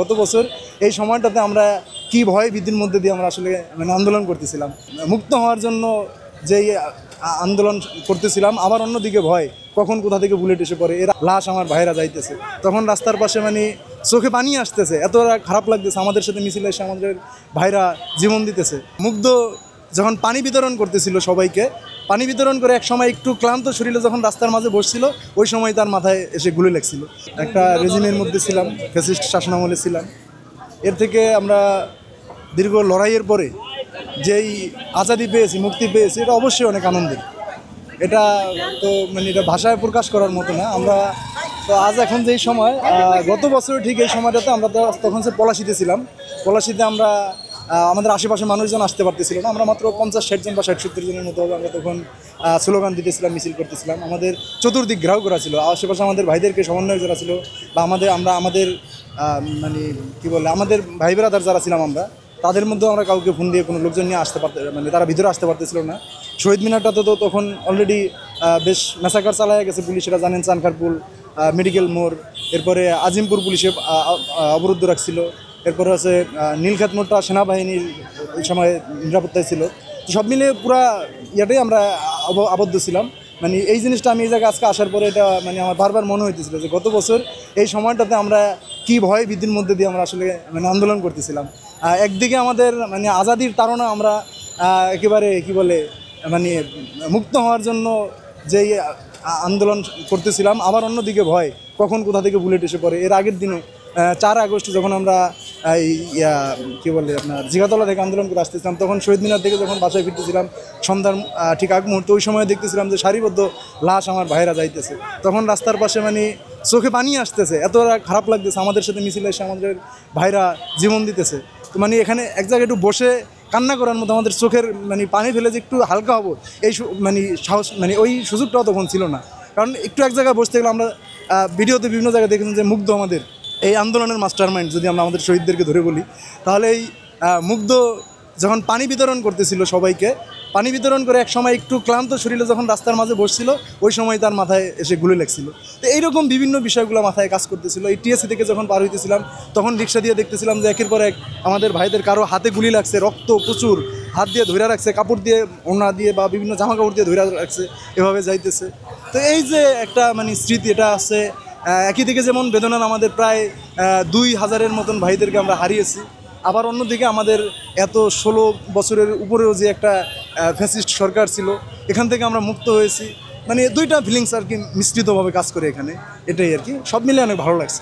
গত বছর এই সময়টাতে আমরা কি ভয় ভীতির মধ্যে দিয়ে আমরা আসলে আন্দোলন করতেছিলাম, মুক্ত হওয়ার জন্য যেই আন্দোলন করতেছিলাম, আবার অন্যদিকে ভয় কখন কোথা থেকে বুলেট এসে পড়ে, এরা লাশ আমার ভাইরা যাইতেছে, তখন রাস্তার পাশে চোখে পানি আসতেছে, এত খারাপ লাগতেছে। আমাদের সাথে মিছিলে এসে আমাদের ভাইরা জীবন দিতেছে। মুগ্ধ যখন পানি বিতরণ করতেছিল সবাইকে, পানি বিতরণ করে এক সময় একটু ক্লান্ত শরীরে যখন রাস্তার মাঝে বসছিল, ওই সময় তার মাথায় এসে গুলি লাগছিল। একটা রেজিমের মধ্যে ছিলাম, ফ্যাসিস্ট শাসনামলে ছিলাম। এর থেকে আমরা দীর্ঘ লড়াইয়ের পরে যেই আজাদি পেয়েছি, মুক্তি পেয়েছি, এটা অবশ্যই অনেক আনন্দের। এটা তো এটা ভাষায় প্রকাশ করার মতো না। আমরা তো আজ এখন যেই সময়, গত বছর ঠিক এই সময়টাতে আমরা তো তখন পলাশিতে ছিলাম। পলাশিতে আমরা আমাদের আশেপাশে মানুষজন আসতে পারতেছিল না। আমরা মাত্র 50-60 জন বা 60-70 জনের মতো হবে। আমরা তখন স্লোগান দিতেছিলাম, মিছিল করতেছিলাম। আমাদের চতুর্দিক ঘেরাও করা ছিল, আশেপাশে আমাদের ভাইদেরকে সমন্বয় যারা ছিল, বা আমাদের আমাদের ভাই ব্রাদার যারা ছিলাম আমরা, তাদের মধ্যেও আমরা কাউকে ফোন দিয়ে কোনো লোকজন নিয়ে আসতে পারতে, তারা ভিতরে আসতে পারতেছিল না। শহীদ মিনারটাতে তো তখন অলরেডি বেশ ম্যাসাকার চালায় গেছে পুলিশেরা, জানেন, চানখারপুল মেডিকেল মোড়, এরপরে আজিমপুর পুলিশে অবরুদ্ধ রাখছিল, এরপরে আছে নীলক্ষেত মোড়টা সেনাবাহিনীর ওই সময় নিরাপত্তায় ছিল। তো সব মিলে পুরা ইয়াটাই আমরা আবদ্ধ ছিলাম। এই জিনিসটা আমি এই জায়গায় আজকে আসার পরে এটা আমার বারবার মনে হইতেছিল যে গত বছর এই সময়টাতে আমরা কি ভয় ভীতির মধ্যে দিয়ে আমরা আসলে আন্দোলন করতেছিলাম। একদিকে আমাদের আজাদির তাড়না, আমরা একেবারে মুক্ত হওয়ার জন্য যেই আন্দোলন করতেছিলাম, আবার অন্যদিকে ভয় কখন কোথা থেকে বুলেট এসে পড়ে। এর আগের দিনও 4 আগস্ট যখন আমরা জিগাতলা থেকে আন্দোলন করে আসতেছিলাম, তখন শহীদ মিনার থেকে যখন বাসায় ফিরতেছিলাম সন্ধ্যার ঠিক আগ মুহূর্তে, ওই সময় দেখতেছিলাম যে সারিবদ্ধ লাশ আমার ভাইরা যাইতেছে, তখন রাস্তার পাশে চোখে পানি আসতেছে, এত খারাপ লাগতেছে। আমাদের সাথে মিছিলে এসে আমাদের ভাইরা জীবন দিতেছে। তো এখানে এক জায়গায় একটু বসে কান্না করার মতো, আমাদের চোখের পানি ফেলে যে একটু হালকা হবো, এই সাহস ওই সুযোগটাও তখন ছিল না। কারণ একটু এক জায়গায় বসতে গেলে আমরা ভিডিওতে বিভিন্ন জায়গায় দেখেছি যে মুগ্ধ আমাদের এই আন্দোলনের মাস্টার মাইন্ড, যদি আমরা আমাদের শহীদদেরকে ধরে বলি, তাহলে এই মুগ্ধ যখন পানি বিতরণ করতেছিল সবাইকে, পানি বিতরণ করে এক সময় একটু ক্লান্ত শরীরে যখন রাস্তার মাঝে বসছিল, ওই সময় তার মাথায় এসে গুলি লাগছিল। তো এইরকম বিভিন্ন বিষয়গুলো মাথায় কাজ করতেছিল। এই টিএসসি থেকে যখন পার হইতেছিলাম, তখন রিক্সা দিয়ে দেখতেছিলাম যে একের পর এক আমাদের ভাইদের কারো হাতে গুলি লাগছে, রক্ত প্রচুর, হাত দিয়ে ধরে রাখছে, কাপড় দিয়ে, ওড়না দিয়ে বা বিভিন্ন জামা কাপড় দিয়ে ধরে রাখছে, এভাবে যাইতেছে। তো এই যে একটা স্মৃতি, এটা আছে। একই দিকে যেমন বেদনার, আমাদের প্রায় 2000-এর মতন ভাইদেরকে আমরা হারিয়েছি। আবার অন্যদিকে আমাদের এত 16 বছরের উপরেও যে একটা ফ্যাসিস্ট সরকার ছিল, এখান থেকে আমরা মুক্ত হয়েছি। দুইটা ফিলিংস আর কি মিশ্রিতভাবে কাজ করে এখানে, এটাই আর কি। সব মিলে অনেক ভালো লাগছে।